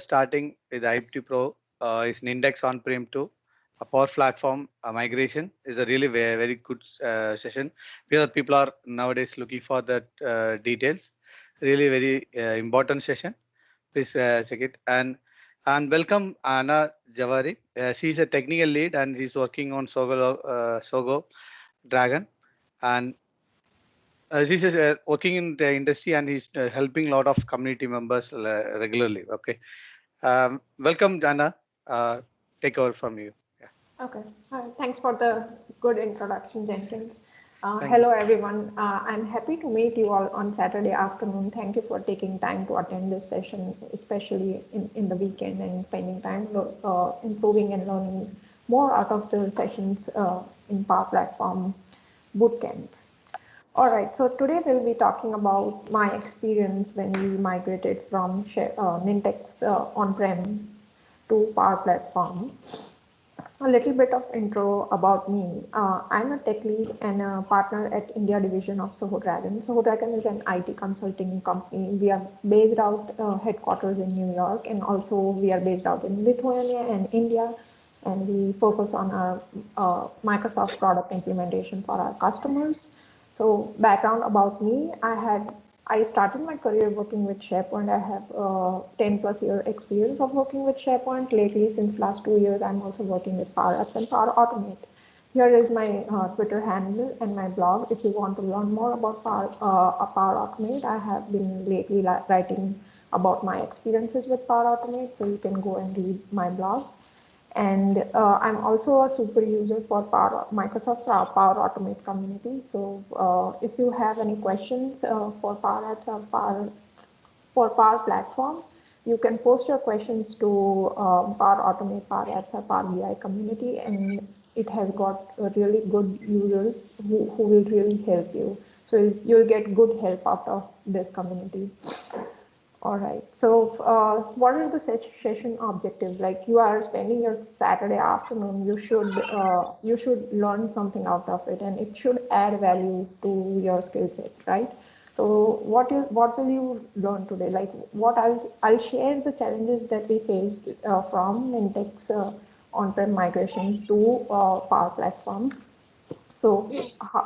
starting with IPT Pro is Nintex Onprem to a Power Platform migration is a really very good session because people are nowadays looking for that details. Really very important session. Please check it and welcome Anna Javari. She's a technical lead and she's working on Sogo Dragon and she's working in the industry and he's helping a lot of community members regularly. Okay. Welcome, Jana. Take over from you. Yeah. Okay, thanks for the good introduction, Jenkins. Thank you. Hello, everyone. I'm happy to meet you all on Saturday afternoon. Thank you for taking time to attend this session, especially in the weekend and spending time improving and learning more out of the sessions in Power Platform Bootcamp. All right, so today we'll be talking about my experience when we migrated from Nintex on-prem to Power Platform. A little bit of intro about me. I'm a tech lead and a partner at India division of Soho Dragon. Soho Dragon is an IT consulting company. We are based out headquarters in New York, and also we are based out in Lithuania and India. And we focus on our Microsoft product implementation for our customers. So background about me, I started my career working with SharePoint. I have 10 plus year experience of working with SharePoint. Lately, since last 2 years, I'm also working with Power Apps and Power Automate. Here is my Twitter handle and my blog. If you want to learn more about Power Automate, I have been lately writing about my experiences with Power Automate. So you can go and read my blog. And I'm also a super user for Microsoft Power Automate community. So if you have any questions for Power Apps or Power Platform, you can post your questions to Power Automate, Power Apps or Power BI community, and it has got really good users who will really help you. So you'll get good help out of this community. All right. So, what is the session objective? Like, you are spending your Saturday afternoon, you should learn something out of it, and it should add value to your skill set, right? So, what will you learn today? Like, I'll share the challenges that we faced from Nintex on-prem migration to Power Platform. So,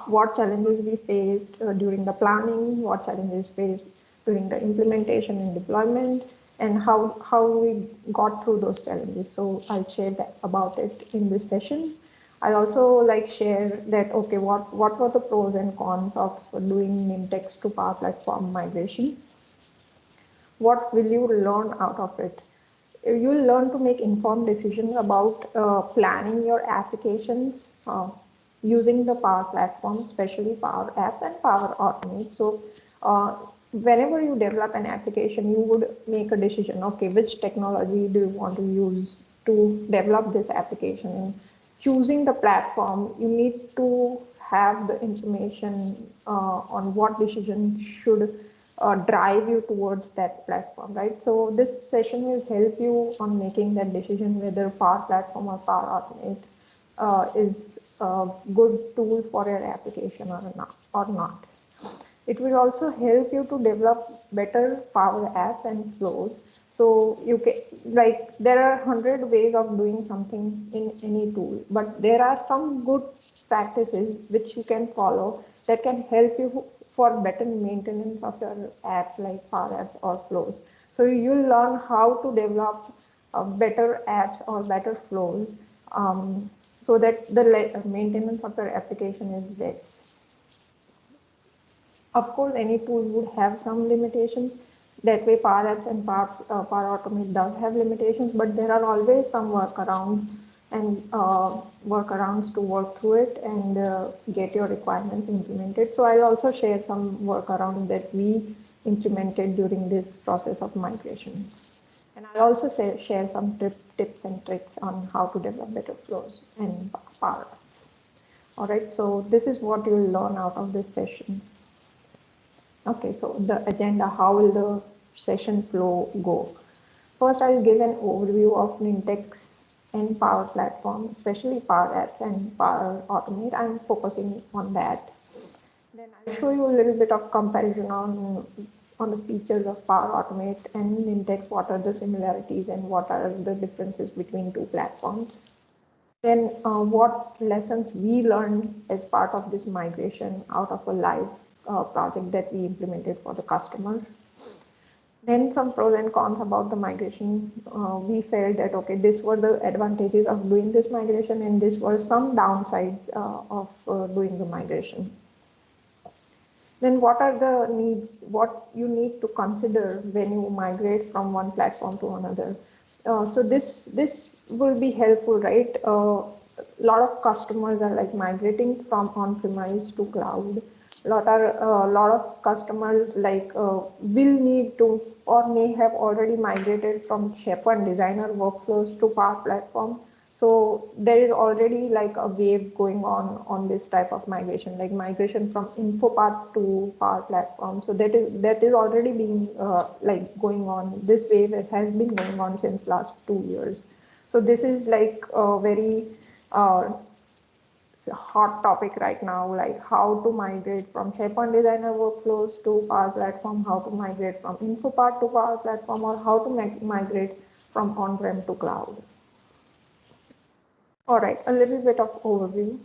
what challenges we faced during the planning, what challenges faced during the implementation and deployment, and how we got through those challenges. So I'll share that about it in this session. I also share that, okay, what were the pros and cons of doing Nintex to Power Platform migration? What will you learn out of it? You'll learn to make informed decisions about planning your applications using the Power Platform, especially Power Apps and Power Automate. So whenever you develop an application, you would make a decision, okay, which technology do you want to use to develop this application? And choosing the platform, you need to have the information on what decision should drive you towards that platform, right? So this session will help you on making that decision whether Power Platform or Power Automate is a good tool for your application or not. It will also help you to develop better Power Apps and flows. So you can, there are 100 ways of doing something in any tool, but there are some good practices which you can follow that can help you for better maintenance of your apps like Power Apps or flows. So you'll learn how to develop better apps or better flows so that the maintenance of your application is less. Of course, any tool would have some limitations. That way, Power Apps and Power Automate does have limitations, but there are always some workarounds to work through it and get your requirements implemented. So I'll also share some workarounds that we implemented during this process of migration. And I'll also share some tips and tricks on how to develop better flows and Power Apps. All right, so this is what you'll learn out of this session. Okay, so the agenda, how will the session flow go? First, I'll give an overview of Nintex and Power Platform, especially Power Apps and Power Automate. I'm focusing on that. Then I'll show you a little bit of comparison on on the features of Power Automate and Nintex, what are the similarities and what are the differences between two platforms. Then what lessons we learned as part of this migration out of a live project that we implemented for the customer. Then some pros and cons about the migration. We felt that, okay, these were the advantages of doing this migration and these were some downsides of doing the migration. Then what are the needs, what you need to consider when you migrate from one platform to another? So this will be helpful, right? A lot of customers are like migrating from on-premise to cloud. Lot of customers like will need to or may have already migrated from SharePoint Designer workflows to Power Platform. So there is already like a wave going on this type of migration, like migration from InfoPath to Power Platform. So that is already being like going on. This wave has been going on since last 2 years. So this is like a very hot topic right now, like how to migrate from SharePoint Designer workflows to Power Platform, how to migrate from InfoPath to Power Platform, or how to migrate from on-prem to cloud. All right, a little bit of overview.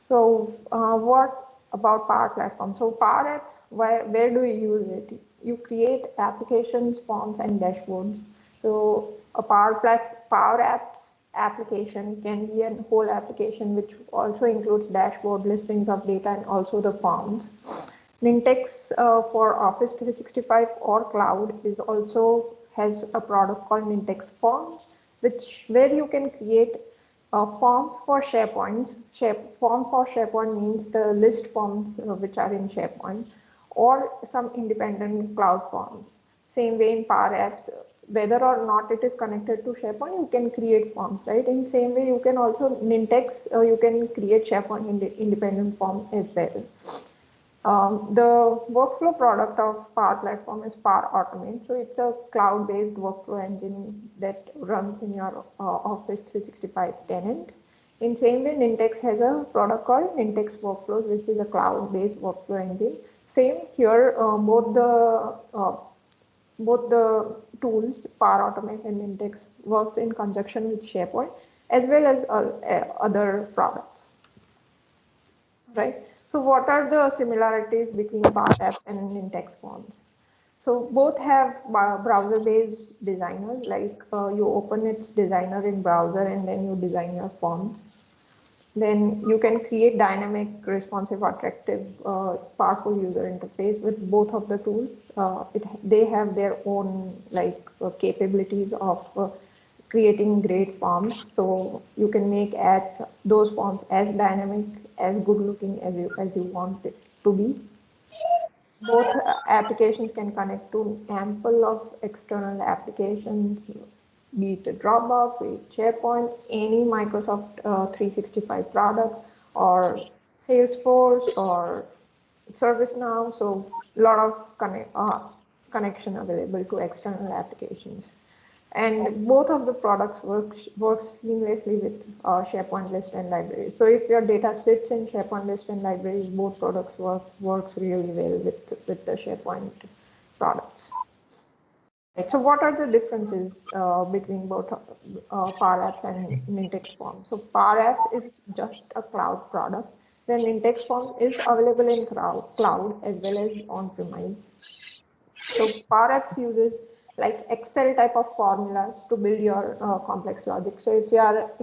So what about Power Platform? So Power Apps, where do you use it? You create applications, forms, and dashboards. So a Power Apps application can be a whole application which also includes dashboard, listings of data, and also the forms. Nintex for Office 365 or cloud is also has a product called Nintex Forms, where you can create forms for SharePoint. Form for SharePoint means the list forms which are in SharePoint, or some independent cloud forms. Same way in Power Apps, whether or not it is connected to SharePoint, you can create forms, right? In same way, you can also Nintex, you can create SharePoint independent forms as well. The workflow product of Power Platform is Power Automate. So it's a cloud-based workflow engine that runs in your Office 365 tenant. In same way, Nintex has a product called Nintex Workflows, which is a cloud-based workflow engine. Same here, both the tools, Power Automate and Nintex, works in conjunction with SharePoint as well as other products. Right. So what are the similarities between Power Apps and Nintex Forms? So both have browser-based designer, like you open its designer in browser and then you design your forms. Then you can create dynamic, responsive, attractive, powerful user interface with both of the tools. They have their own like capabilities of creating great forms. So you can make those forms as dynamic, as good looking as you want it to be. Both applications can connect to ample of external applications, be it Dropbox, be it SharePoint, any Microsoft 365 product, or Salesforce, or ServiceNow. So a lot of connection available to external applications. And both of the products work seamlessly with SharePoint list and libraries. So if your data sits in SharePoint list and libraries, both products works really well with the SharePoint products. Right. So what are the differences between both Power Apps and Nintex Forms? So Power Apps is just a cloud product. Then Nintex Forms is available in cloud as well as on-premise. So Power Apps uses like Excel type of formulas to build your complex logic. So if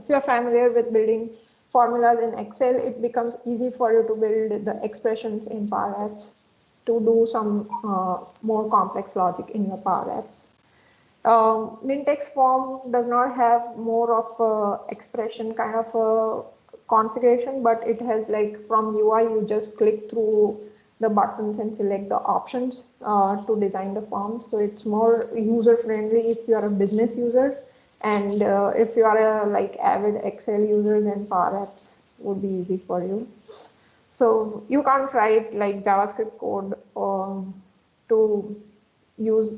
you're familiar with building formulas in Excel, it becomes easy for you to build the expressions in Power Apps to do some more complex logic in your Power Apps. Nintex form does not have more of expression kind of a configuration, but it has like from UI, you just click through the buttons and select the options to design the form. So it's more user friendly if you are a business user, and if you are a like avid Excel user, then Power Apps would be easy for you. So you can't write like JavaScript code to use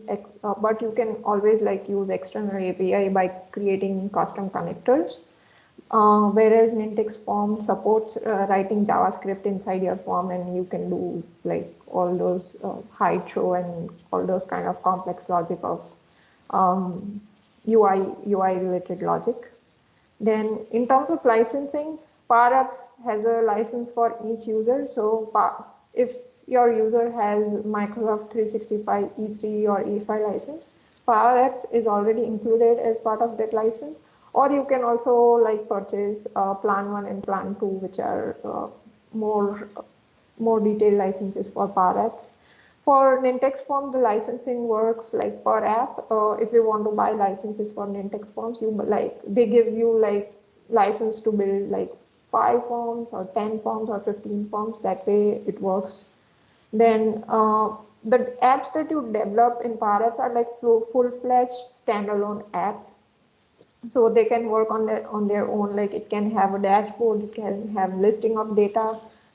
but you can always like use external API by creating custom connectors. Whereas Nintex form supports writing JavaScript inside your form, and you can do like all those hide, show, and all those kind of complex logic of UI related logic. Then in terms of licensing, Power Apps has a license for each user. So if your user has Microsoft 365 E3 or E5 license, Power Apps is already included as part of that license. Or you can also like purchase Plan 1 and Plan 2, which are more detailed licenses for Power Apps. For Nintex form, the licensing works like per app. If you want to buy licenses for Nintex forms, they give you like license to build like 5 forms or 10 forms or 15 forms. That way it works. Then the apps that you develop in Power Apps are like full-fledged standalone apps, so they can work on their own. Like it can have a dashboard, it can have listing of data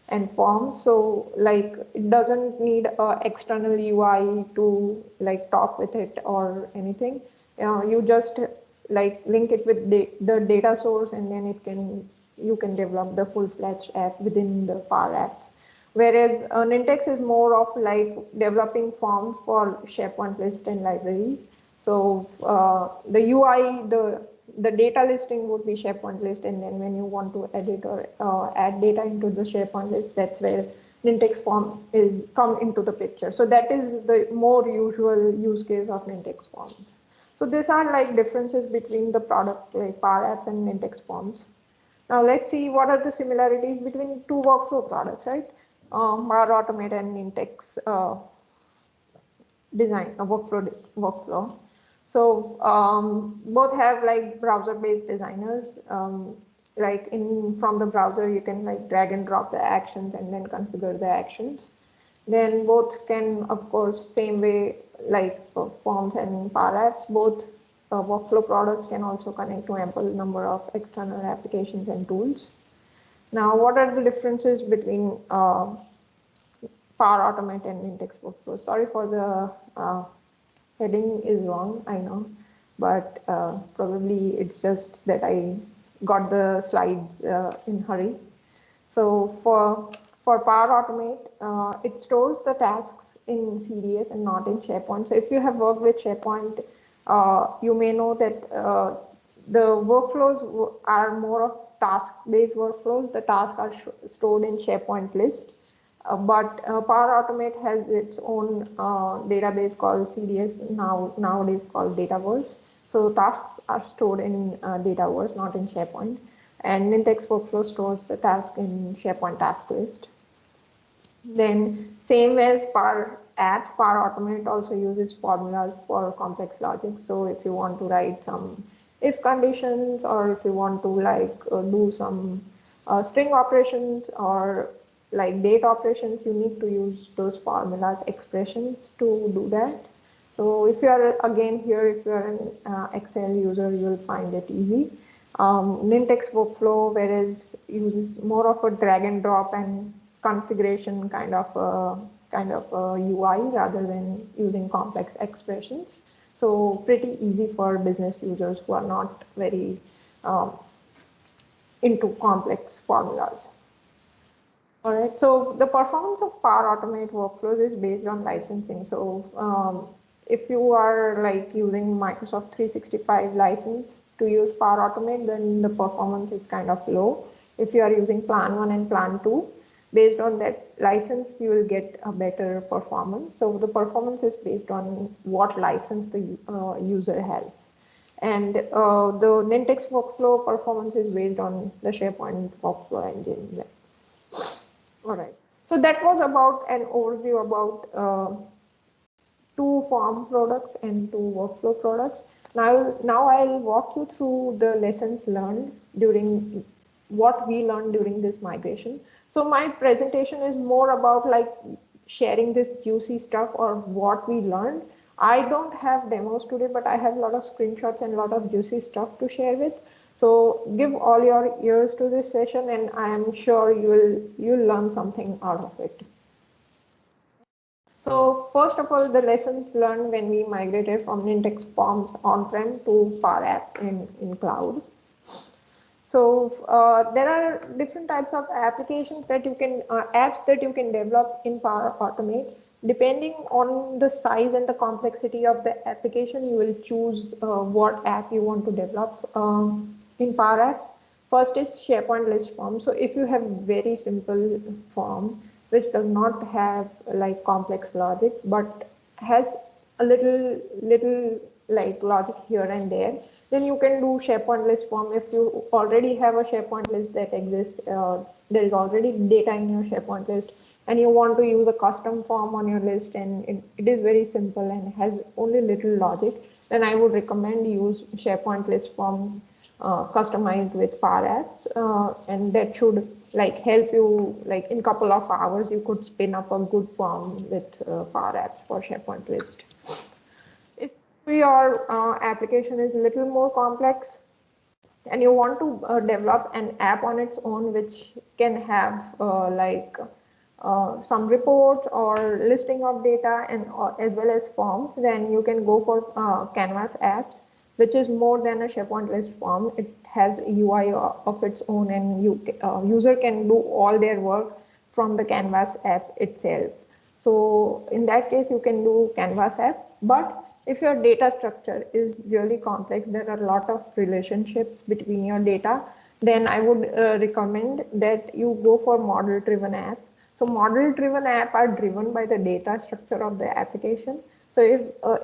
and forms. So like it doesn't need a external UI to like talk with it or anything. You just like link it with the data source, and then you can develop the full-fledged app within the Power Apps. Whereas Nintex is more of like developing forms for SharePoint list and library. So the UI, the data listing would be SharePoint list, and then when you want to edit or add data into the SharePoint list, that's where Nintex form is come into the picture. So that is the more usual use case of Nintex forms. So these are like differences between the product like Power Apps and Nintex forms. Now let's see what are the similarities between two workflow products, right? Power Automate and Nintex design, a workflow. So both have like browser-based designers. Like from the browser, you can like drag and drop the actions and then configure the actions. Then both can, of course, same way like forms and Power Apps, both workflow products can also connect to ample number of external applications and tools. Now, what are the differences between Power Automate and Nintex workflow? Sorry for the heading is wrong, I know, but probably it's just that I got the slides in hurry. So for Power Automate, it stores the tasks in CDS and not in SharePoint. So if you have worked with SharePoint, you may know that the workflows are more of task-based workflows. The tasks are stored in SharePoint list. But Power Automate has its own database called CDS, nowadays called Dataverse. So tasks are stored in Dataverse, not in SharePoint. And Nintex Workflow stores the task in SharePoint task list. Then same as Power Apps, Power Automate also uses formulas for complex logic. So if you want to write some if conditions, or if you want to like do some string operations or like date operations, you need to use those formulas, expressions to do that. So if you are again here, if you are an Excel user, you will find it easy. Nintex workflow, whereas uses more of a drag and drop and configuration kind of UI rather than using complex expressions. So pretty easy for business users who are not very into complex formulas. All right, so the performance of Power Automate workflows is based on licensing. So if you are like using Microsoft 365 license to use Power Automate, then the performance is kind of low. If you are using Plan 1 and Plan 2, based on that license, you will get a better performance. So the performance is based on what license the user has. And the Nintex workflow performance is based on the SharePoint workflow engine. All right. So that was about an overview about two form products and two workflow products. Now I'll walk you through the lessons learned during what we learned during this migration. So my presentation is more about like sharing this juicy stuff or what we learned. I don't have demos today, but I have a lot of screenshots and a lot of juicy stuff to share with. So give all your ears to this session, and I am sure you'll learn something out of it. So first of all, the lessons learned when we migrated from Nintex Forms on-prem to Power Apps in cloud. So there are different types of applications that you can, apps that you can develop in Power Automate. Depending on the size and the complexity of the application, you will choose what app you want to develop in Power Apps. First is SharePoint list form. So if you have very simple form, which does not have like complex logic, but has a little like logic here and there, then you can do SharePoint list form. If you already have a SharePoint list that exists, there is already data in your SharePoint list, and you want to use a custom form on your list, and it is very simple and has only little logic, then I would recommend use SharePoint list form customized with Power Apps, and that should like help you, like in couple of hours you could spin up a good form with Power Apps for SharePoint list. If your application is a little more complex and you want to develop an app on its own which can have some reports or listing of data and as well as forms, then you can go for Canvas apps, which is more than a SharePoint list form. It has a UI of its own, and user can do all their work from the Canvas app itself. So in that case, you can do Canvas app. But if your data structure is really complex, there are a lot of relationships between your data, then I would recommend that you go for model-driven app. So model-driven app are driven by the data structure of the application. So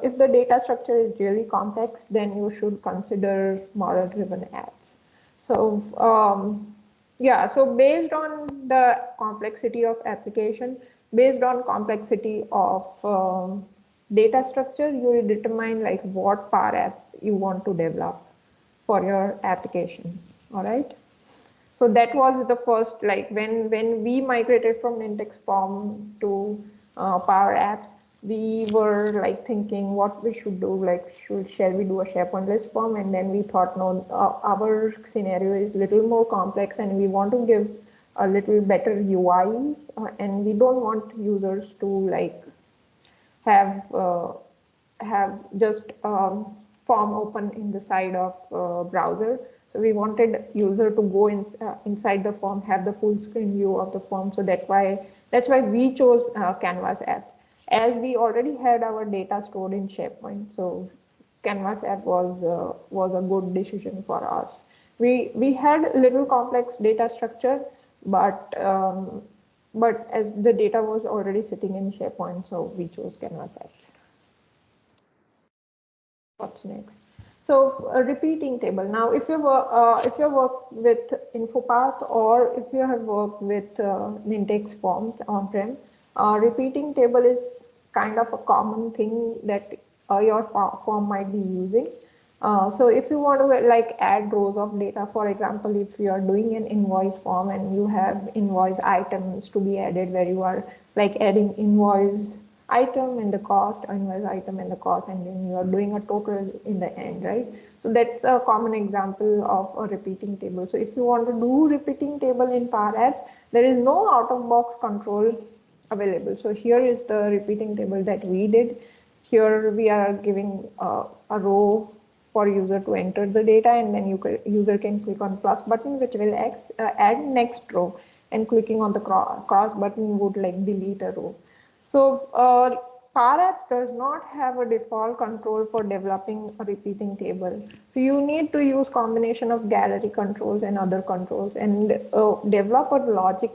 if the data structure is really complex, then you should consider model-driven apps. So yeah, so based on the complexity of application, based on complexity of data structure, you will determine like what Power App you want to develop for your application. All right. So that was the first, like when we migrated from Nintex form to Power Apps, we were like thinking what we should do, like shall we do a SharePoint list form? And then we thought, no, our scenario is a little more complex and we want to give a little better UI, and we don't want users to like have just form open in the side of browser. So we wanted user to go inside the form, have the full screen view of the form. So that's why we chose Canvas apps, as we already had our data stored in SharePoint. So Canvas app was a good decision for us. We had a little complex data structure, but as the data was already sitting in SharePoint, so we chose Canvas apps. What's next? So a repeating table. Now, if you work with InfoPath, or if you have worked with Nintex forms on-prem, repeating table is kind of a common thing that your form might be using. So if you want to like add rows of data, for example, if you are doing an invoice form and you have invoice items to be added, where you are like adding invoice item and the cost, invoice item and the cost, and then you are doing a total in the end, right? So that's a common example of a repeating table. So if you want to do repeating table in Power Apps, there is no out-of-box control available. So here is the repeating table that we did. Here we are giving a row for user to enter the data, and then user can click on plus button, which will add next row, and clicking on the cross button would like delete a row. So Power Apps does not have a default control for developing a repeating table. So you need to use combination of gallery controls and other controls, and develop a logic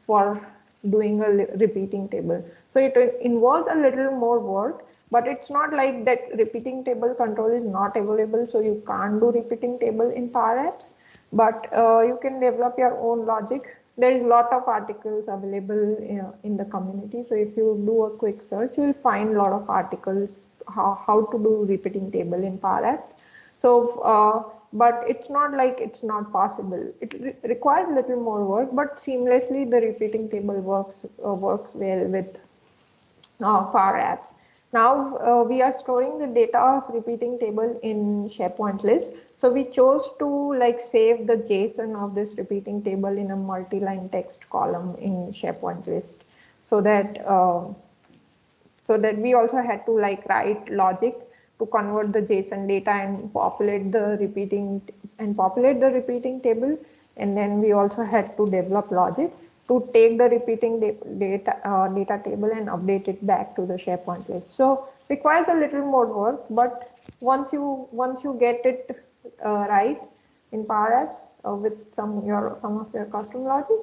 for doing a repeating table. So it involves a little more work, but it's not like that repeating table control is not available, so you can't do repeating table in Power Apps, but you can develop your own logic. There is a lot of articles available in the community. So if you do a quick search, you will find a lot of articles how to do repeating table in Power Apps. So, but it's not like it's not possible. It requires a little more work, but seamlessly the repeating table works well with Power Apps. Now we are storing the data of repeating table in SharePoint list. So we chose to like save the JSON of this repeating table in a multi-line text column in SharePoint list, so that we also had to like write logic to convert the JSON data and populate the repeating table. And then we also had to develop logic to take the repeating data table and update it back to the SharePoint list. So requires a little more work, but once you get it right in Power Apps with some of your custom logic,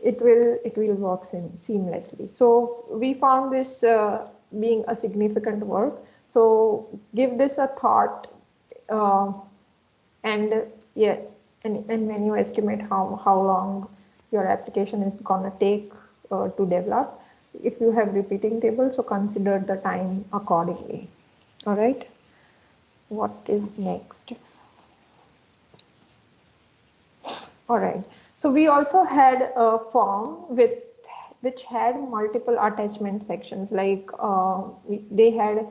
it will work seamlessly. So we found this being a significant work. So give this a thought, uh, and yeah, and when you estimate how long your application is gonna take to develop, if you have repeating tables, so consider the time accordingly. All right. What is next? All right. So we also had a form which had multiple attachment sections. Like they had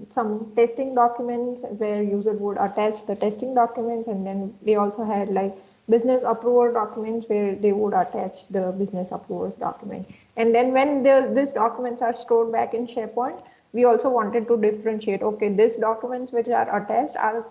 some testing documents where user would attach the testing documents, and then they also had like business approval documents where they would attach the business approvals document. And then when these documents are stored back in SharePoint, we also wanted to differentiate, okay, these documents which are attached are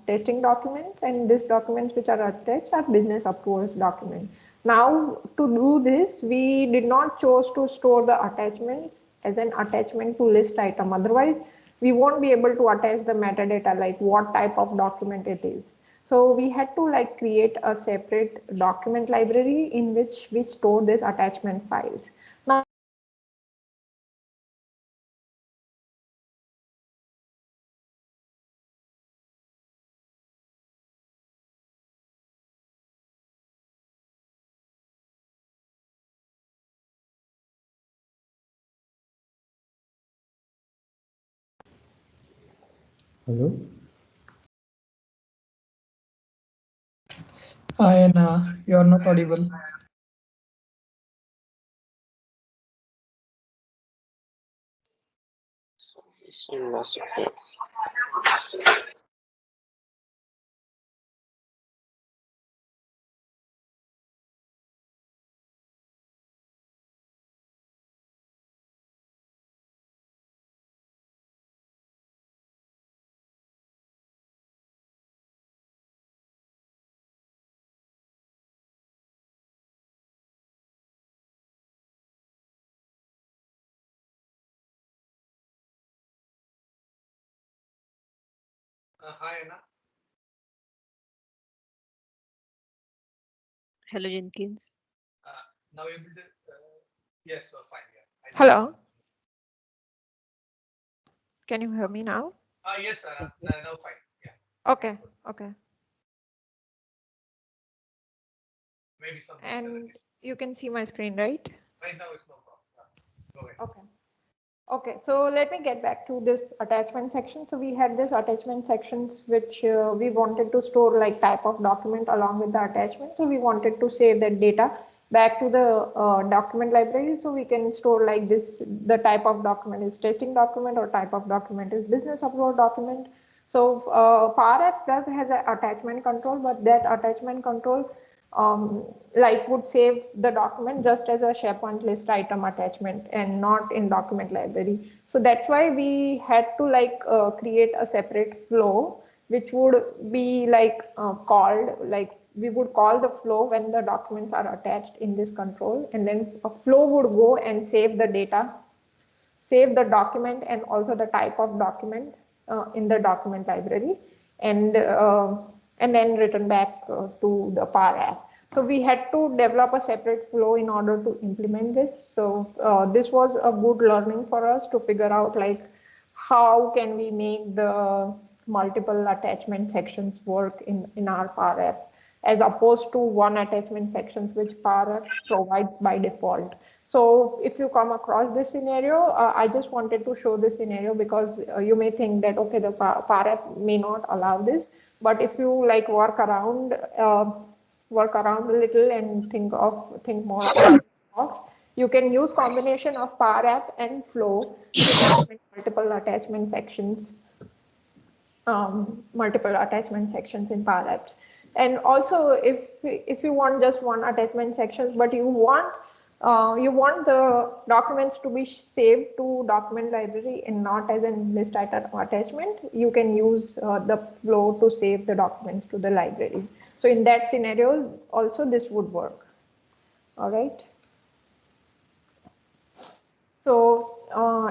testing documents, and these documents which are attached are business approvals documents. Now, to do this, we did not choose to store the attachments as an attachment to list item. Otherwise, we won't be able to attach the metadata, like what type of document it is. So we had to like create a separate document library in which we store these attachment files. Now, Hello. Hi, Anna. You are not audible. Hi, Anna. Hello, Jenkins. Now able to, yes, fine. Yeah. hello, can you hear me now? Yes, now fine. Yeah. Okay, okay. Maybe some And you can see my screen, right? right now it's no problem. Go ahead. Okay. Okay, so let me get back to this attachment section. So we had this attachment sections which we wanted to store like type of document along with the attachment. So we wanted to save that data back to the document library, so we can store like this, the type of document is testing document or type of document is business upload document. So Power Apps does has an attachment control, but that attachment control like would save the document just as a SharePoint list item attachment and not in document library. So that's why we had to like create a separate flow which would be like called, like we would call the flow when the documents are attached in this control, and then a flow would go and save the data, save the document and also the type of document in the document library, and then return back to the Power App. So we had to develop a separate flow in order to implement this. So this was a good learning for us to figure out like how can we make the multiple attachment sections work in our Power App, as opposed to one attachment sections which Power App provides by default. So if you come across this scenario, I just wanted to show this scenario because you may think that, okay, the Power App may not allow this, but if you like work around a little and think more outside the box, you can use combination of Power App and Flow to implement multiple attachment sections in Power Apps. And also, if you want just one attachment sections, but you want You want the documents to be saved to document library and not as a list attachment. You can use the flow to save the documents to the library. So in that scenario, also this would work. All right. So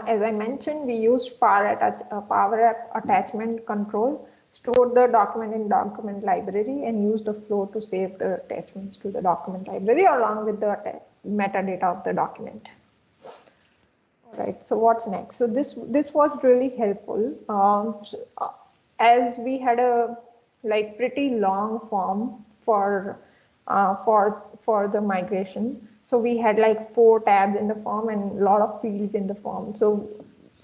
as I mentioned, we used Power App attachment control, stored the document in document library and used the flow to save the attachments to the document library along with the metadata of the document. All right, so what's next? So this was really helpful. As we had a like pretty long form for the migration. So we had like 4 tabs in the form and a lot of fields in the form. So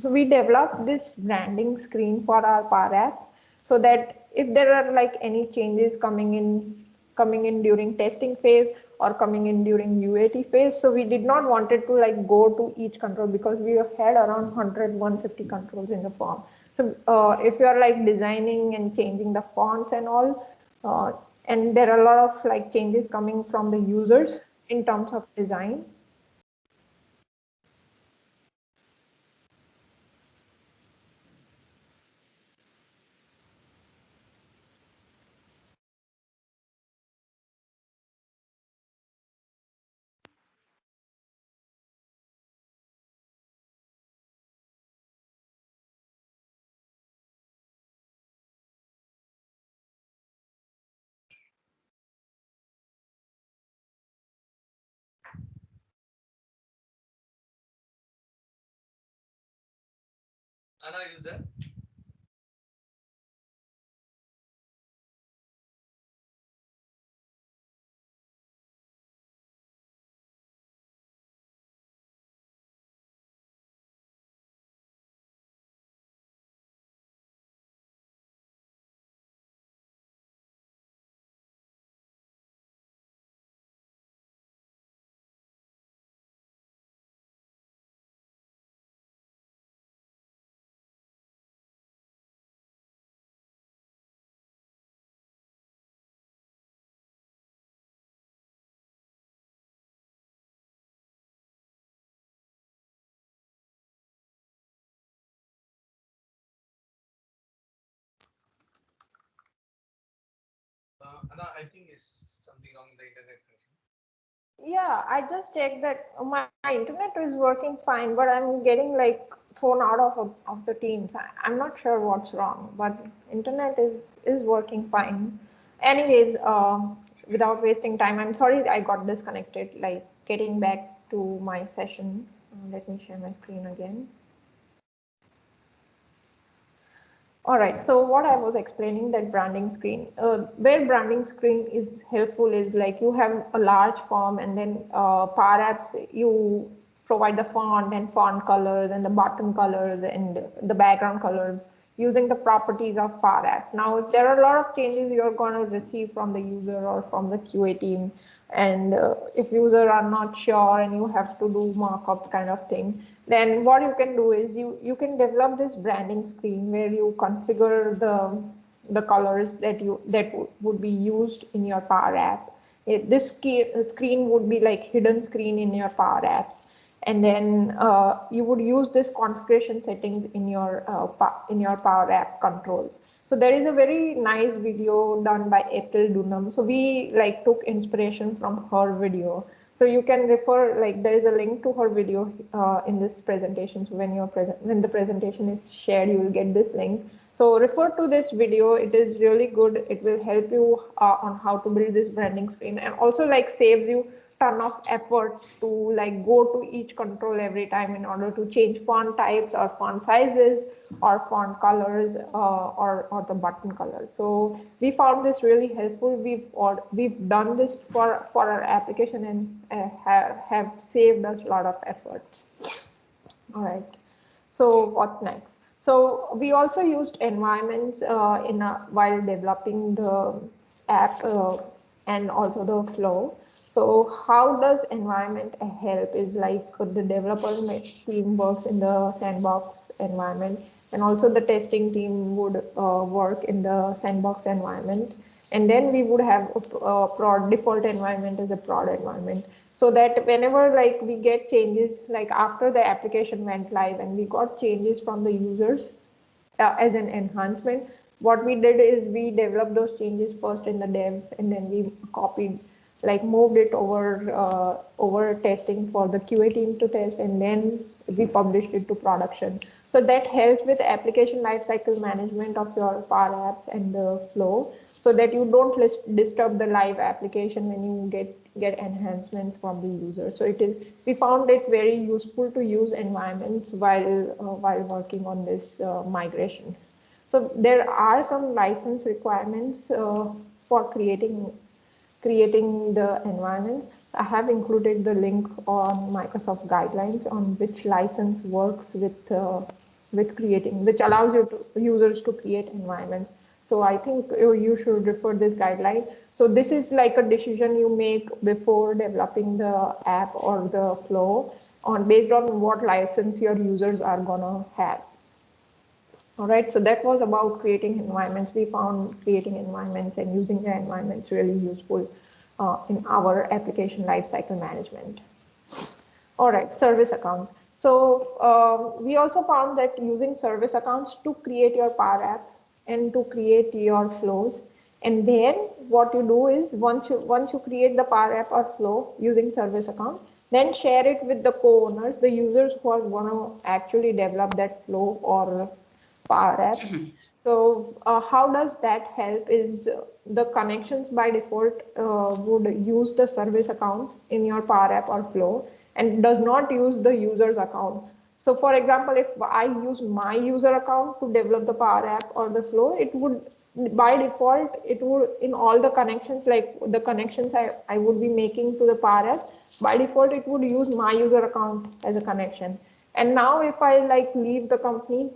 we developed this branding screen for our Power App so that if there are like any changes coming in during testing phase or coming in during UAT phase. So we did not wanted to like go to each control because we had around 150 controls in the form. So if you are like designing and changing the fonts and all, and there are a lot of like changes coming from the users in terms of design. Anna, are you there? Anna, I think it's something wrong with the internet connection. Yeah, I just checked that my internet is working fine, but I'm getting like thrown out of the Teams. I'm not sure what's wrong, but internet is working fine. Anyways, without wasting time, I'm sorry I got disconnected. Like getting back to my session. Let me share my screen again. All right, so what I was explaining that branding screen, where branding screen is helpful is like you have a large form and then Power Apps, you provide the font and font colors and the button colors and the background colors using the properties of Power Apps. Now, if there are a lot of changes you're going to receive from the user or from the QA team, and if users are not sure and you have to do markups kind of thing, then what you can do is you can develop this branding screen where you configure the colors that would be used in your Power App. This screen would be like hidden screen in your Power App, and then you would use this configuration settings in your Power App controls. So there is a very nice video done by April Dunham. So we like took inspiration from her video. So you can refer, like there is a link to her video in this presentation. So when the presentation is shared, you will get this link. So refer to this video. It is really good. It will help you on how to build this branding screen, and also like saves you ton of effort to like go to each control every time in order to change font types or font sizes or font colors or the button colors. So we found this really helpful. We've done this for our application and have saved us a lot of effort. All right. So what next? So we also used environments while developing the app and also the flow. So how does environment help is like the developer team works in the sandbox environment, and also the testing team would work in the sandbox environment. And then we would have a prod default environment as a prod environment. so that whenever like we get changes, like after the application went live and we got changes from the users as an enhancement, what we did is we developed those changes first in the dev, and then we copied, like moved it over testing for the QA team to test, and then we published it to production. So that helps with application lifecycle management of your Power Apps and the flow, so that you don't disturb the live application when you get enhancements from the user. So we found it very useful to use environments while working on this migration. So there are some license requirements for creating the environment. I have included the link on Microsoft guidelines on which license works with creating, which allows users to create environments. So I think you should refer this guideline. So this is like a decision you make before developing the app or the flow on based on what license your users are gonna have. All right, so that was about creating environments. We found creating environments and using the environments really useful in our application lifecycle management. All right, service accounts. So we also found that using service accounts to create your Power Apps and to create your flows. And then what you do is once you create the Power App or flow using service accounts, then share it with the co-owners, the users who are going to actually develop that flow or Power Apps. So how does that help is the connections by default would use the service account in your Power App or flow and does not use the user's account. So for example, if I use my user account to develop the Power App or the flow, it would by default, it would in all the connections, like the connections I would be making to the Power App, by default, it would use my user account as a connection. And now if I like leave the company,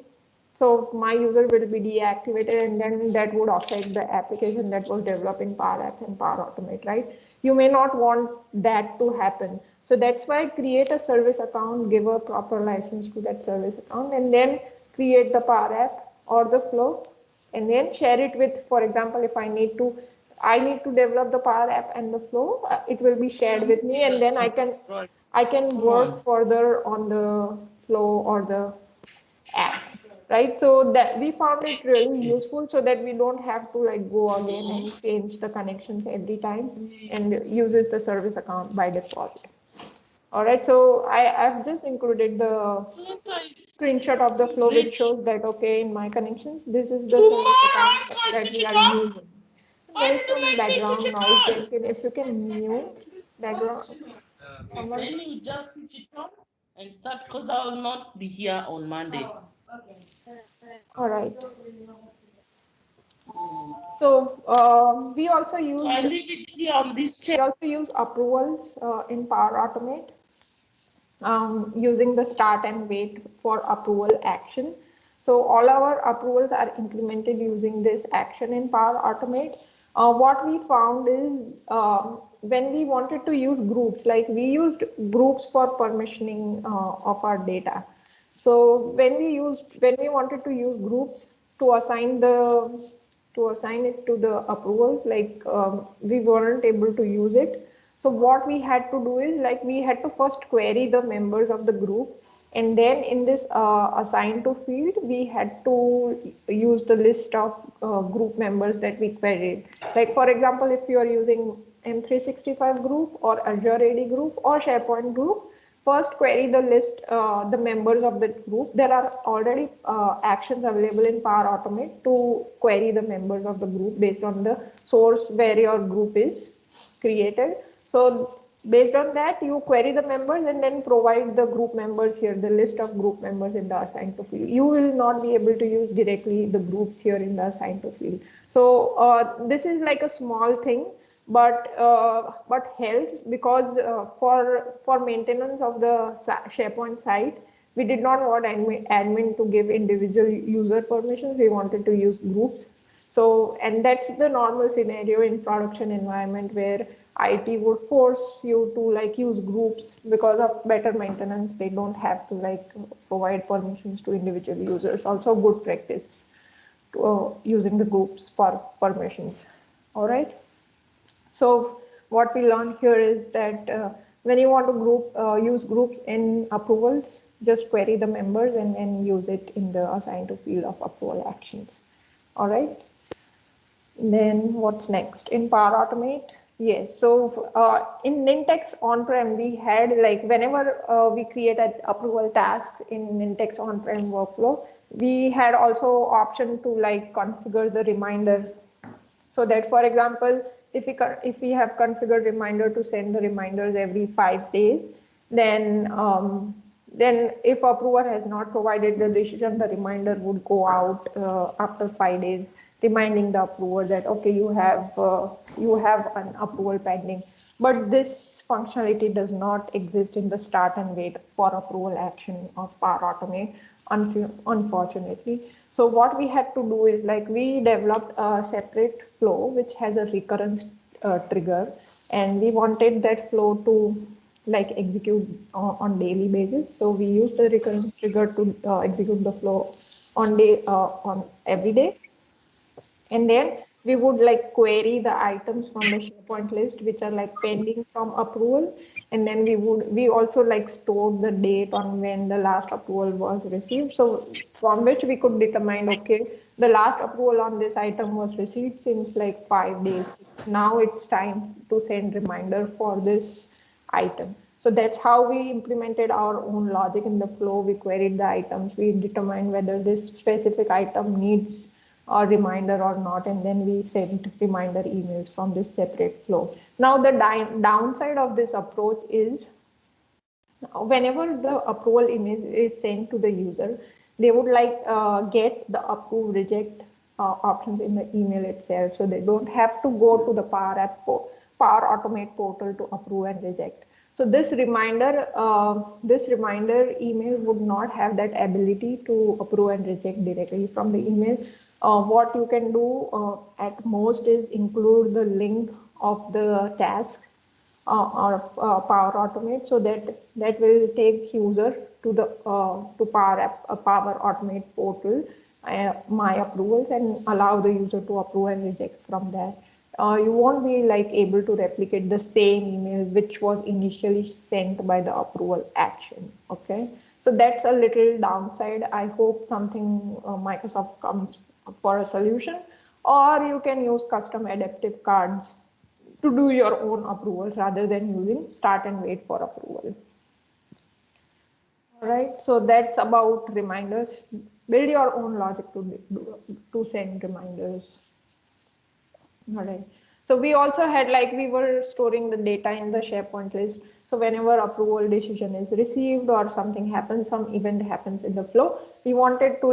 so my user will be deactivated, and then that would affect the application that was developed in Power Apps and Power Automate, right? You may not want that to happen. So that's why create a service account, give a proper license to that service account, and then create the Power App or the flow, and then share it with, for example, if I need to develop the Power App and the flow, it will be shared with me, and then I can work further on the flow or the app, right? So that we found it really useful so that we don't have to like go again and change the connections every time, and uses the service account by default. All right, so I've just included the screenshot of the flow which shows that, okay, in my connections, this is the service account that we are using. There's some background noise. If you can mute background, someone. Then you just switch it on and start because I will not be here on Monday. All right. So we also use So I leave it here on this chair. approvals in Power Automate using the start and wait for approval action. So all our approvals are implemented using this action in Power Automate. What we found is when we wanted to use groups, like we used groups for permissioning of our data. So when we wanted to use groups to assign it to the approvals, like we weren't able to use it. So what we had to do is like we had to first query the members of the group, and then in this assign to field, we had to use the list of group members that we queried. Like for example, if you are using M365 group or Azure AD group or SharePoint group, first query the list, the members of the group. There are already actions available in Power Automate to query the members of the group based on the source where your group is created. So based on that, you query the members and then provide the group members here, the list of group members in the assigned to field. You will not be able to use directly the groups here in the assigned to field. So this is like a small thing, but helps because for maintenance of the SharePoint site, we did not want admin to give individual user permissions. We wanted to use groups. So, and that's the normal scenario in production environment where IT would force you to like use groups because of better maintenance. They don't have to like provide permissions to individual users. Also good practice to, using the groups for permissions. All right. So what we learned here is that when you want to use groups in approvals, just query the members and then use it in the assigned to field of approval actions. All right. Then what's next in Power Automate? Yes, so in Nintex on-prem, we had like whenever we create an approval task in Nintex on-prem workflow, we had also option to like configure the reminder. So that, for example, if we have configured reminder to send the reminders every 5 days, then if approver has not provided the decision, the reminder would go out after 5 days, reminding the approver that okay, you have an approval pending. But this functionality does not exist in the start and wait for approval action of Power Automate, unfortunately. So what we had to do is like we developed a separate flow which has a recurrence trigger, and we wanted that flow to like execute on daily basis. So we used the recurrence trigger to execute the flow on every day. And then we would like query the items from the SharePoint list which are like pending from approval. And then we also like stored the date on when the last approval was received. So from which we could determine, okay, the last approval on this item was received since like 5 days. Now it's time to send reminder for this item. So that's how we implemented our own logic in the flow. We queried the items. We determined whether this specific item needs a reminder or not, and then we sent reminder emails from this separate flow. Now the downside of this approach is whenever the approval image is sent to the user, they would like get the approve reject options in the email itself, so they don't have to go to the Power Automate portal to approve and reject. So this reminder email would not have that ability to approve and reject directly from the email. What you can do at most is include the link of the task or Power Automate, so that will take user to the Power Automate portal, my approvals, and allow the user to approve and reject from there. You won't be like able to replicate the same email which was initially sent by the approval action. Okay, so that's a little downside. I hope something Microsoft comes for a solution, or you can use custom adaptive cards to do your own approval rather than using start and wait for approval. All right, so that's about reminders. Build your own logic to send reminders. All right. So we also had like we were storing the data in the SharePoint list. So whenever approval decision is received or something happens, some event happens in the flow, we wanted to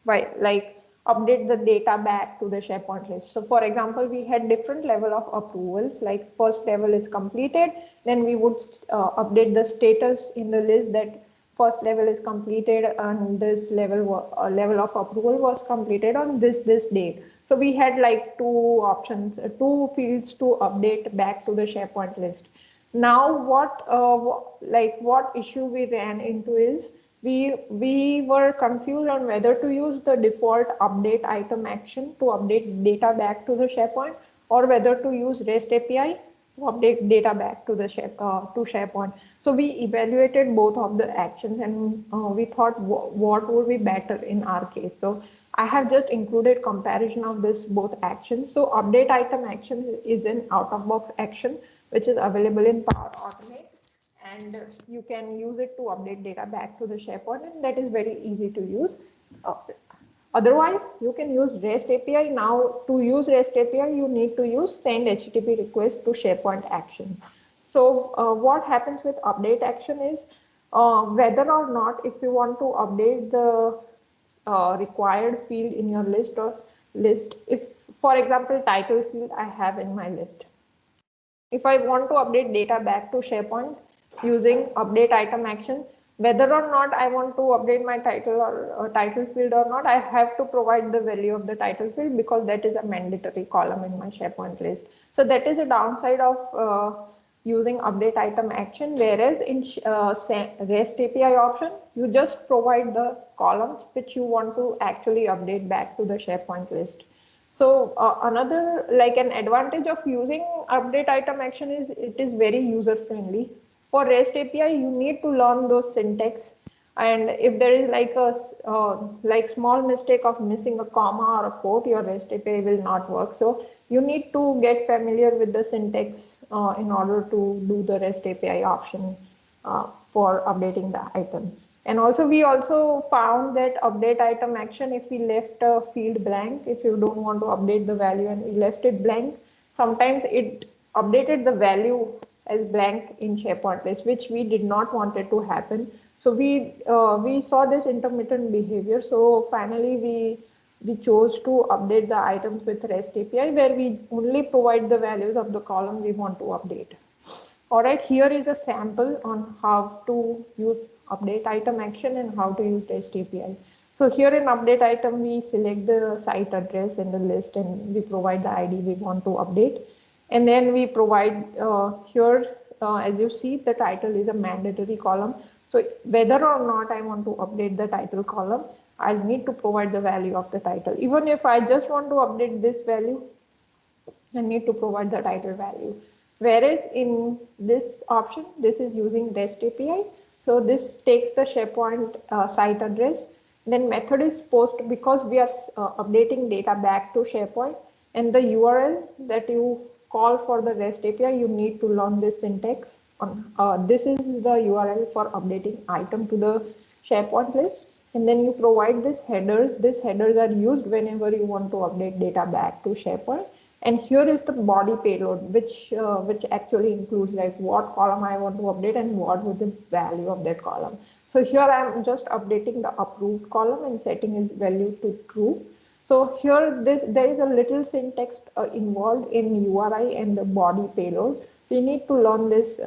update the data back to the SharePoint list. So for example, we had different level of approvals, like first level is completed, then we would update the status in the list that first level is completed and this level of approval was completed on this date. So we had like two options, two fields to update back to the SharePoint list. Now what issue we ran into is we were confused on whether to use the default update item action to update data back to the SharePoint, or whether to use REST API to update data back to the SharePoint. So we evaluated both of the actions, and we thought what would be better in our case. So I have just included comparison of this both actions. So update item action is an out-of-box action which is available in Power Automate, and you can use it to update data back to the SharePoint, and that is very easy to use. Otherwise, you can use REST API. Now, to use REST API, you need to use send HTTP request to SharePoint action. So what happens with update action is whether or not if you want to update the required field in your list, if, for example, title field I have in my list. If I want to update data back to SharePoint using update item action, whether or not I want to update my title or title field or not, I have to provide the value of the title field because that is a mandatory column in my SharePoint list. So that is a downside of using update item action, whereas in REST API option, you just provide the columns which you want to actually update back to the SharePoint list. So another, like an advantage of using update item action is it is very user friendly. For REST API, you need to learn those syntax, and if there is like a like small mistake of missing a comma or a quote, your REST API will not work. So you need to get familiar with the syntax in order to do the REST API option for updating the item. And also we also found that update item action, if we left a field blank, if you don't want to update the value and we left it blank, sometimes it updated the value as blank in SharePoint list, which we did not want it to happen. So we saw this intermittent behavior. So finally we chose to update the items with REST API, where we only provide the values of the column we want to update. All right, here is a sample on how to use update item action and how to use REST API. So here in update item, we select the site address in the list and we provide the ID we want to update. And then we provide here, as you see, the title is a mandatory column. So whether or not I want to update the title column, I need to provide the value of the title. Even if I just want to update this value, I need to provide the title value. Whereas in this option, this is using REST API. So this takes the SharePoint site address. Then method is post, because we are updating data back to SharePoint, and the URL that you call for the REST API, you need to learn this syntax. This is the URL for updating item to the SharePoint list. And then you provide this headers. These headers are used whenever you want to update data back to SharePoint. And here is the body payload, which actually includes like what column I want to update and what would the value of that column. So here I'm just updating the approved column and setting its value to true. So here there is a little syntax involved in URI and the body payload. So you need to learn this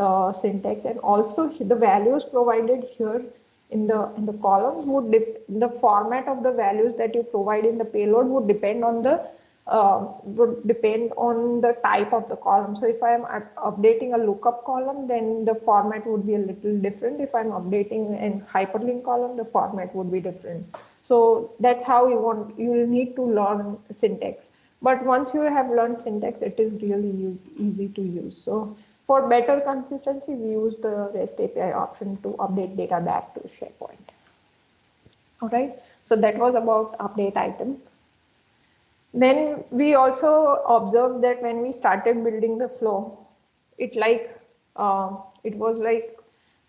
syntax, and also the values provided here in the columns the format of the values that you provide in the payload would depend on the type of the column. So if I am updating a lookup column, then the format would be a little different. If I'm updating a hyperlink column, the format would be different. So that's how you need to learn syntax. But once you have learned syntax, it is really easy to use. So for better consistency, we use the REST API option to update data back to SharePoint. All right. So that was about update item. Then we also observed that when we started building the flow, it was like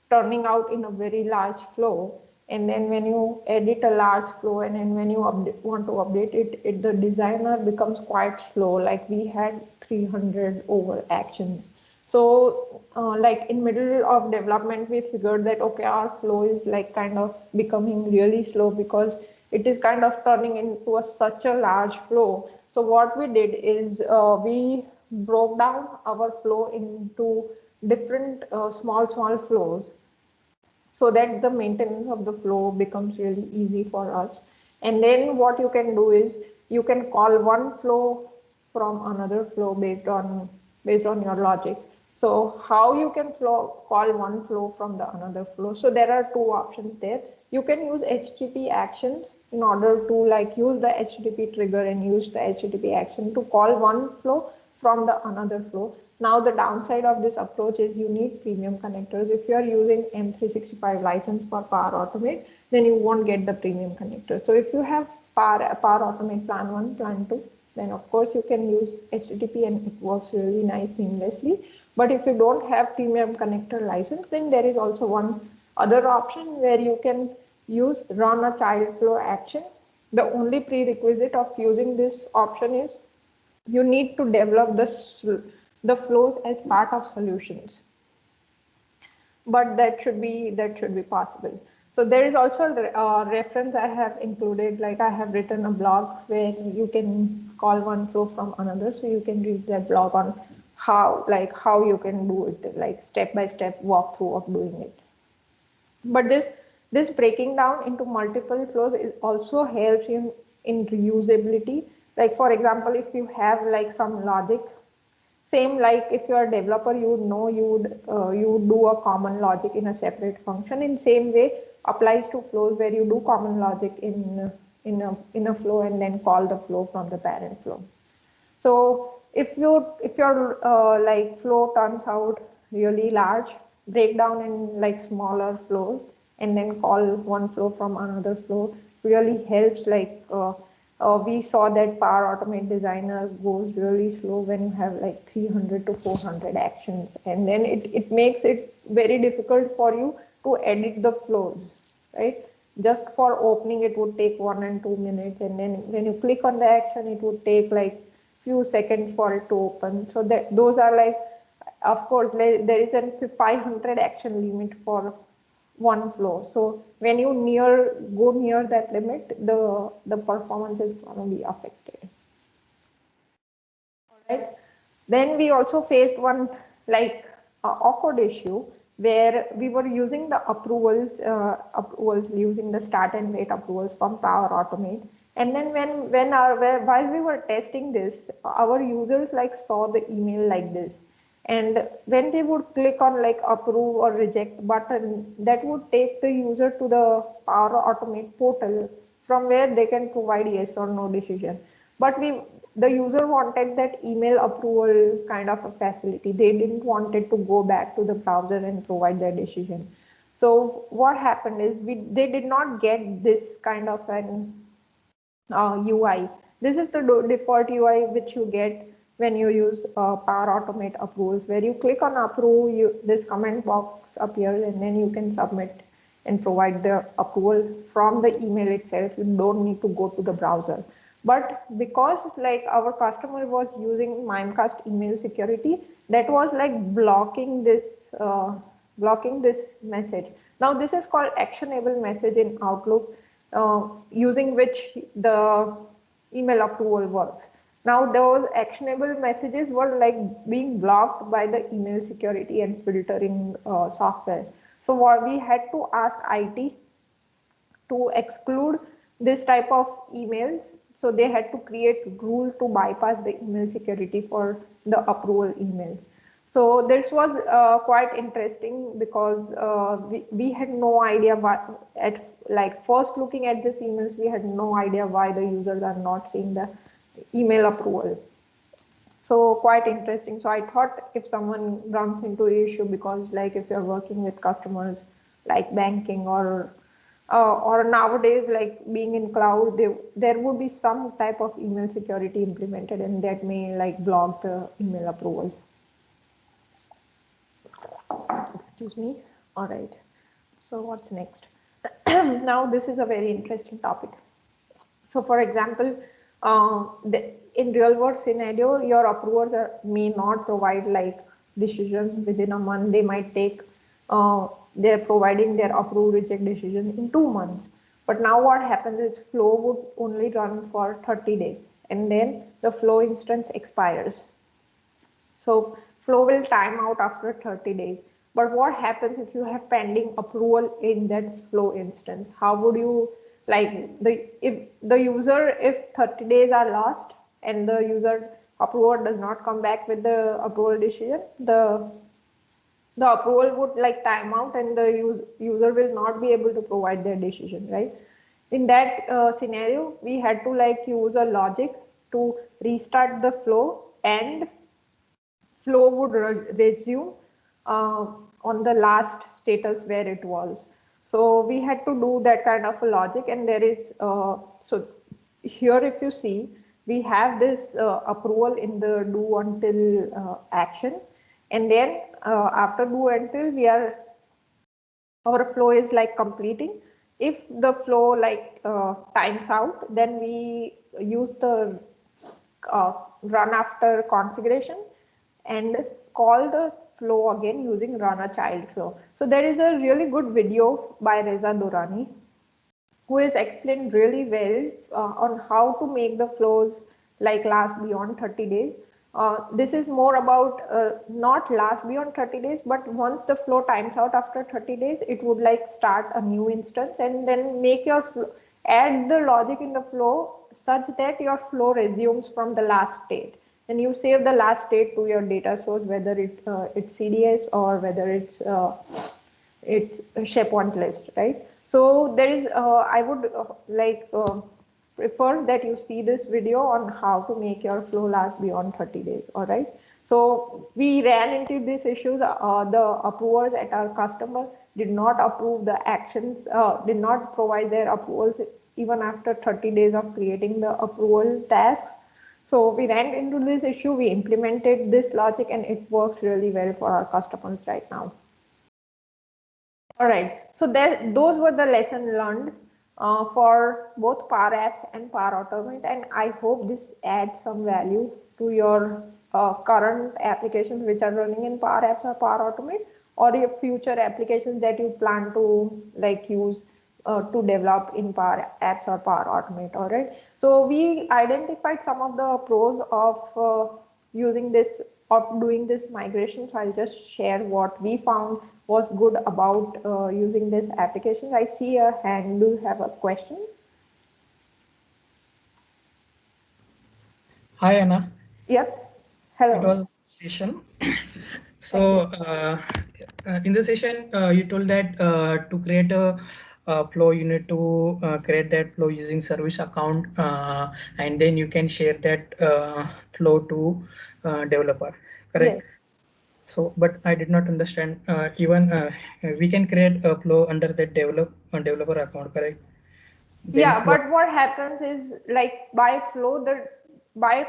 turning out in a very large flow. And then when you edit a large flow and then when you want to update it, the designer becomes quite slow. Like we had 300 over actions. So like in middle of development, we figured that, okay, our flow is like kind of becoming really slow because it is kind of turning into such a large flow. So what we did is we broke down our flow into different small flows, so that the maintenance of the flow becomes really easy for us. And then what you can do is you can call one flow from another flow based on your logic. So how you can call one flow from the another flow? So there are two options there. You can use HTTP actions in order to like use the HTTP trigger and use the HTTP action to call one flow from the another flow. Now the downside of this approach is you need premium connectors. If you are using M365 license for Power Automate, then you won't get the premium connector. So if you have Power Automate plan 1, plan 2, then of course you can use HTTP and it works really nice seamlessly. But if you don't have premium connector license, then there is also one other option where you can use run a child flow action. The only prerequisite of using this option is you need to develop the flows as part of solutions, but that should be possible. So there is also a reference I have included, like I have written a blog where you can call one flow from another, so you can read that blog on how you can do it, like step by step walkthrough of doing it. But this breaking down into multiple flows also helps in reusability. Like for example, if you have like some logic, same like if you are a developer, you would know you would do a common logic in a separate function. In same way applies to flows where you do common logic in in a flow and then call the flow from the parent flow. So if your like flow turns out really large, break down in like smaller flows and then call one flow from another flow really helps. We saw that Power Automate Designer goes really slow when you have like 300 to 400 actions, and then it makes it very difficult for you to edit the flows, right? Just for opening, it would take 1 and 2 minutes, and then when you click on the action, it would take like few seconds for it to open. So that those are like, of course, there is a 500 action limit for one flow. So when you go near that limit, the performance is going to be affected. Right. Then we also faced one like awkward issue where we were using the approvals using the start and wait approvals from Power Automate. And then while we were testing this, our users like saw the email like this. And when they would click on like approve or reject button, that would take the user to the Power Automate portal from where they can provide yes or no decision. But the user wanted that email approval kind of a facility. They didn't want it to go back to the browser and provide their decision. So what happened is they did not get this kind of an UI. This is the default UI which you get when you use Power Automate approvals, where you click on approve, this comment box appears, and then you can submit and provide the approval from the email itself. You don't need to go to the browser. But because like our customer was using Mimecast email security, that was like blocking this message. Now this is called actionable message in Outlook, using which the email approval works. Now those actionable messages were like being blocked by the email security and filtering software. So what we had to ask IT to exclude this type of emails. So they had to create rule to bypass the email security for the approval emails. So this was quite interesting because we had no idea what, at like first looking at these emails, we had no idea why the users are not seeing the email approval. So quite interesting. So I thought if someone runs into issue, because like if you're working with customers like banking or nowadays like being in cloud, there would be some type of email security implemented, and that may like block the email approvals. Excuse me. All right. So what's next? Now this is a very interesting topic. So for example, in real world scenario, your approvers may not provide like decisions within a month. They might take, they're providing their approve reject decision in 2 months. But now what happens is flow would only run for 30 days, and then the flow instance expires. So flow will time out after 30 days. But what happens if you have pending approval in that flow instance? How would you like if 30 days are lost and the user approval does not come back with the approval decision, the approval would like time out and the user will not be able to provide their decision, right? In that scenario, we had to like use a logic to restart the flow, and flow would resume on the last status where it was. So we had to do that kind of a logic, and there is so here if you see, we have this approval in the do until action, and then after do until our flow is like completing. If the flow like times out, then we use the run after configuration and call the flow again using run a child flow. So there is a really good video by Reza Durrani who is explained really well on how to make the flows like last beyond 30 days. This is more about not last beyond 30 days, but once the flow times out after 30 days, it would like start a new instance and then make your flow, add the logic in the flow such that your flow resumes from the last state. And you save the last state to your data source, whether it's CDS or whether it's SharePoint list, right? So there is, I would prefer that you see this video on how to make your flow last beyond 30 days. All right. So we ran into these issues. The approvers at our customer did not approve the actions, did not provide their approvals even after 30 days of creating the approval tasks. So we ran into this issue. We implemented this logic, and it works really well for our customers right now. All right, so those were the lessons learned for both Power Apps and Power Automate, and I hope this adds some value to your current applications which are running in Power Apps or Power Automate, or your future applications that you plan to like use to develop in Power Apps or Power Automate. All right, so we identified some of the pros of using this, of doing this migration. So I'll just share what we found was good about using this application. I see a hand. Do you have a question? Hi, Anna. Yep. Hello. It was session. So in the session, you told that to create a flow, you need to create that flow using service account, and then you can share that flow to developer. Correct? Yes. So, but I did not understand. Even we can create a flow under that developer account, correct? Then Yeah, flow. but what happens is like by flow, by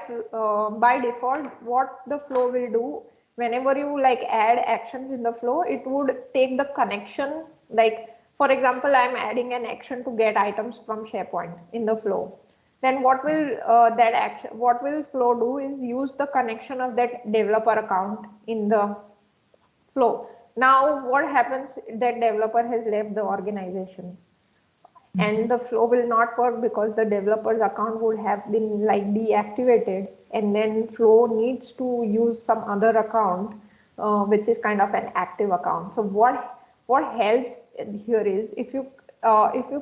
default, what the flow will do whenever you like add actions in the flow, it would take the connection. Like for example, I'm adding an action to get items from SharePoint in the flow. Then what will that action? What will flow do is use the connection of that developer account in the flow. Now, what happens? That developer has left the organization and the flow will not work because the developer's account would have been like deactivated, and then flow needs to use some other account which is kind of an active account. So what helps here is if you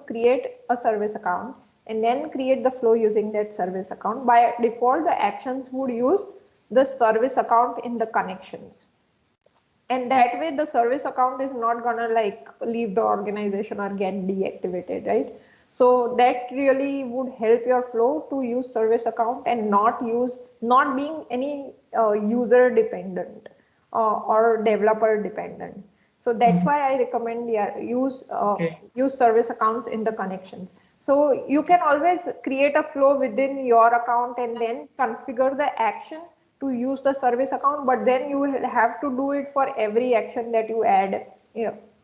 create a service account and then create the flow using that service account, by default the actions would use the service account in the connections, and that way the service account is not gonna like leave the organization or get deactivated, right? So that really would help your flow to use service account and not being any user dependent or developer dependent. So that's why I recommend, yeah, Okay. use service accounts in the connections. So you can always create a flow within your account and then configure the action to use the service account, but then you will have to do it for every action that you add.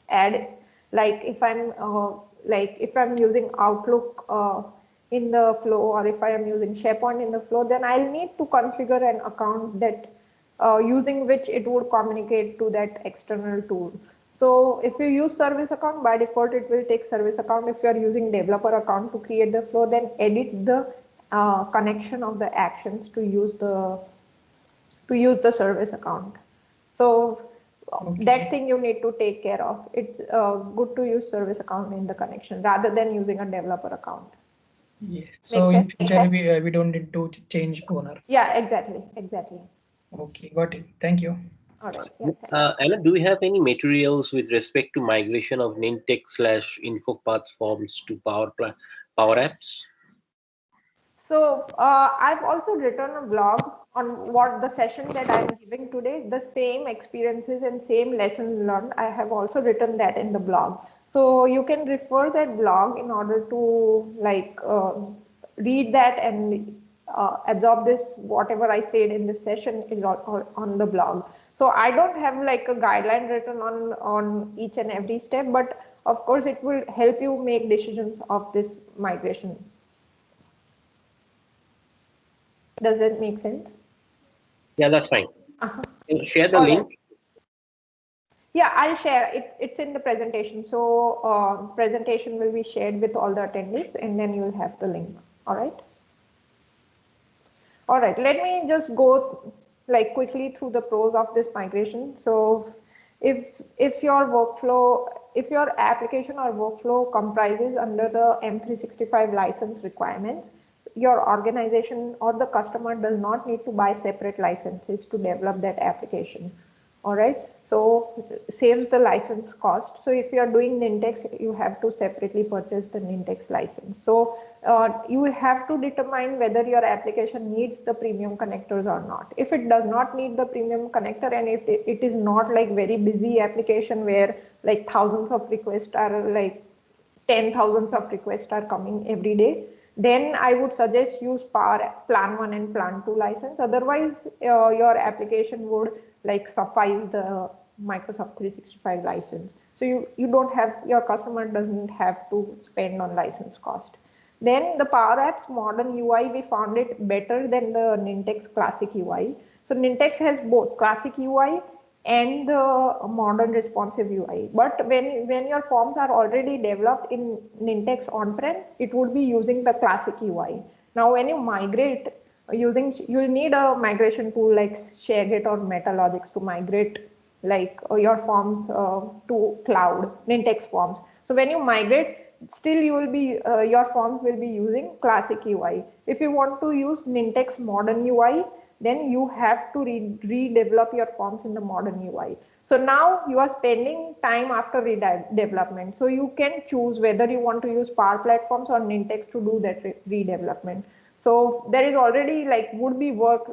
Add like if I'm using Outlook in the flow, or if I am using SharePoint in the flow, then I'll need to configure an account that using which it would communicate to that external tool. So if you use service account, by default it will take service account. If you are using developer account to create the flow, then edit the connection of the actions to use the service account. So that thing you need to take care of. It's good to use service account in the connection rather than using a developer account. Yes. Make So in sense? future we don't need to change owner. Yeah, exactly. Okay, got it. Thank you. All right. Yeah, thanks. Anna, do we have any materials with respect to migration of Nintex/InfoPath forms to Power Apps? So I've also written a blog on what the session that I'm giving today, the same experiences and same lessons learned. I have also written that in the blog. So you can refer that blog in order to like read that and absorb this, whatever I said in this session is on the blog. So I don't have like a guideline written on each and every step, but of course it will help you make decisions of this migration. Does that make sense? Yeah, that's fine. Can you share the All link? right. Yeah, I'll share it. It's in the presentation. So presentation will be shared with all the attendees, and then you'll have the link. All right. All right. Let me just go like quickly through the pros of this migration. So if your workflow, if your application or workflow comprises under the M365 license requirements, your organization or the customer does not need to buy separate licenses to develop that application. All right, so saves the license cost. So if you are doing Nintex, you have to separately purchase the Nintex license. So you have to determine whether your application needs the premium connectors or not. If it does not need the premium connector, and if it is not like very busy application where like thousands of requests are like 10,000s of requests are coming every day, then I would suggest use Power Plan 1 and Plan 2 license. Otherwise, your application would like suffice the Microsoft 365 license. So you don't have, your customer doesn't have to spend on license cost. Then the Power Apps modern UI, we found it better than the Nintex classic UI. So Nintex has both classic UI and the modern responsive UI. But when your forms are already developed in Nintex on-prem, it would be using the classic UI. Now, when you migrate you need a migration tool like ShareGate or Metalogics to migrate like your forms to cloud, Nintex forms. So when you migrate, still you will be, your forms will be using classic UI. If you want to use Nintex modern UI, then you have to redevelop your forms in the modern UI. So now you are spending time after redevelopment. So you can choose whether you want to use Power Platforms or Nintex to do that redevelopment. So there is already like would be work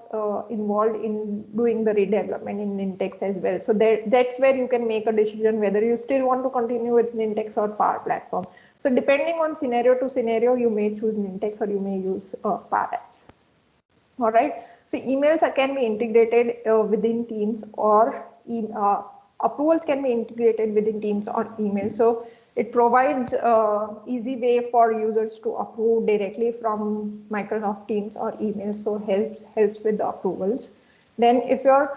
involved in doing the redevelopment in Nintex as well. So that's where you can make a decision whether you still want to continue with Nintex or Power Platform. So depending on scenario to scenario, you may choose Nintex or you may use Power Apps. All right. So emails can be integrated within Teams or approvals can be integrated within Teams or email. So it provides easy way for users to approve directly from Microsoft Teams or email. So helps with the approvals. Then if your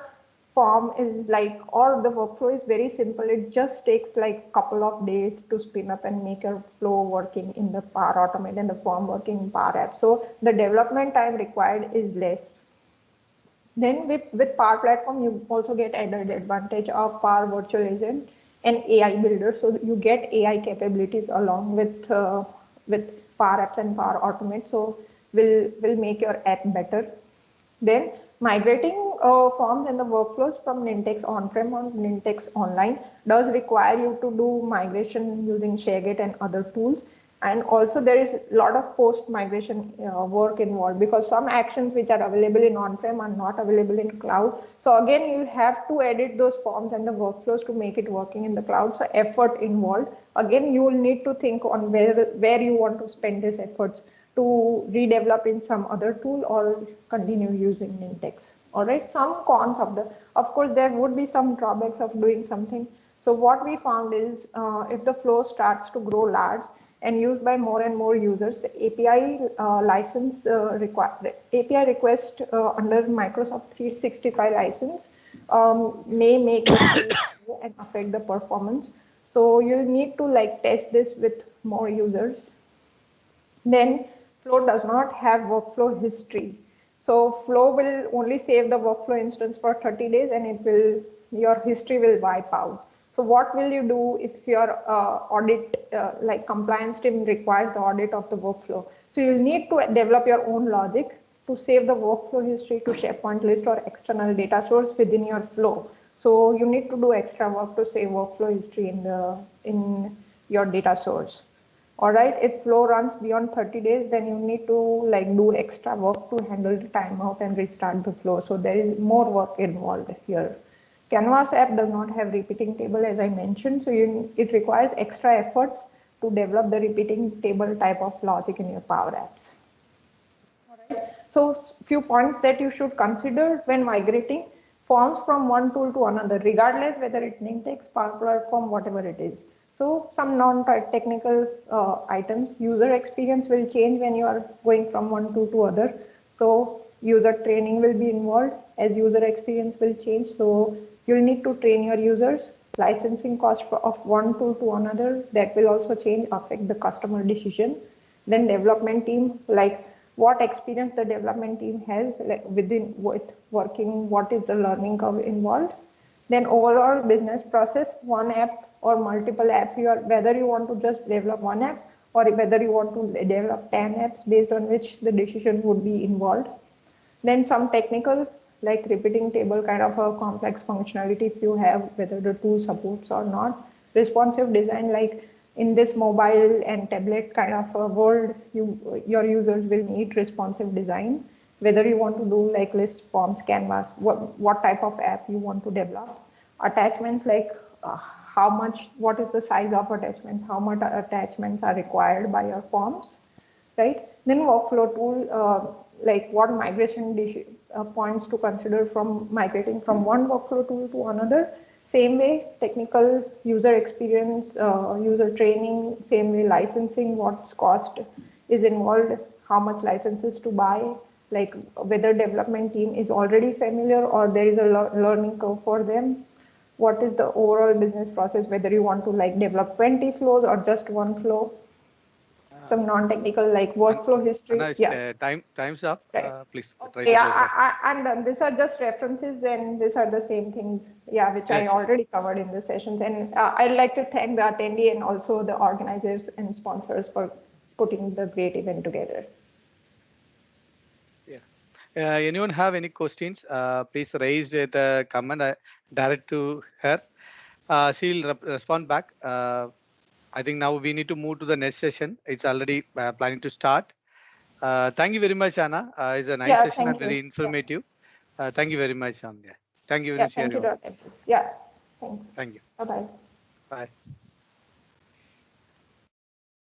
form is like, or the workflow is very simple, it just takes like couple of days to spin up and make your flow working in the Power Automate and the form working in Power App. So the development time required is less. Then with Power Platform, you also get added advantage of Power Virtual Agent and AI Builder. So you get AI capabilities along with Power Apps and Power Automate. So will make your app better. Then migrating forms and the workflows from Nintex on-prem or Nintex online does require you to do migration using ShareGate and other tools. And also there is a lot of post-migration work involved because some actions which are available in on-prem are not available in cloud. So again, you have to edit those forms and the workflows to make it working in the cloud. So effort involved. Again, you will need to think on where you want to spend these efforts to redevelop in some other tool or continue using Nintex. All right, some cons of course, there would be some drawbacks of doing something. So what we found is if the flow starts to grow large and used by more and more users, the API license API request under Microsoft 365 license may make the and affect the performance. So you need to like test this with more users. Then Flow does not have workflow history. So Flow will only save the workflow instance for 30 days and your history will wipe out. So what will you do if your audit, like compliance team requires the audit of the workflow? So you need to develop your own logic to save the workflow history to SharePoint list or external data source within your flow. So you need to do extra work to save workflow history in your data source. All right, if flow runs beyond 30 days, then you need to like do extra work to handle the timeout and restart the flow. So there is more work involved here. Canvas app does not have repeating table as I mentioned. So it requires extra efforts to develop the repeating table type of logic in your Power Apps. So few points that you should consider when migrating forms from one tool to another, regardless whether it's Nintex, Power Platform, whatever it is. So some non-technical items, user experience will change when you are going from one tool to other. So user training will be involved as user experience will change. So you'll need to train your users. Licensing cost of one tool to another, that will also change, affect the customer decision. Then development team, like what experience the development team has like within with working, what is the learning curve involved. Then overall business process, one app or multiple apps, whether you want to just develop one app or whether you want to develop 10 apps based on which the decision would be involved. Then some technical, like repeating table, kind of a complex functionality if you have, whether the tool supports or not. Responsive design, like in this mobile and tablet kind of a world, your users will need responsive design. Whether you want to do like list, forms, canvas, what type of app you want to develop. Attachments, like how much, what is the size of attachments, how much attachments are required by your forms, right? Then workflow tool, like what migration points to consider from migrating from one workflow tool to another. Same way, technical user experience, user training, same way licensing, what cost is involved, how much licenses to buy, like whether development team is already familiar or there is a learning curve for them. What is the overall business process, whether you want to like develop 20 flows or just one flow. Some non-technical like workflow history. Anna, it's, Yeah, time's up. right. Please try Okay, to yeah, close off. I'm done. These are just references and these are the same things, yeah, which I Yes. already covered in the sessions. And I'd like to thank the attendee and also the organizers and sponsors for putting the great event together. Yeah. Anyone have any questions? Please raise the comment direct to her. She'll respond back. I think now we need to move to the next session. It's already planning to start. Thank you very much, Anna. It's a nice Yeah, session and thank you. very informative. Thank you very much, Yeah. Thank you very Yeah, much, thank you, everyone. Dr. Yeah, thanks. Thank you. Bye-bye. Bye.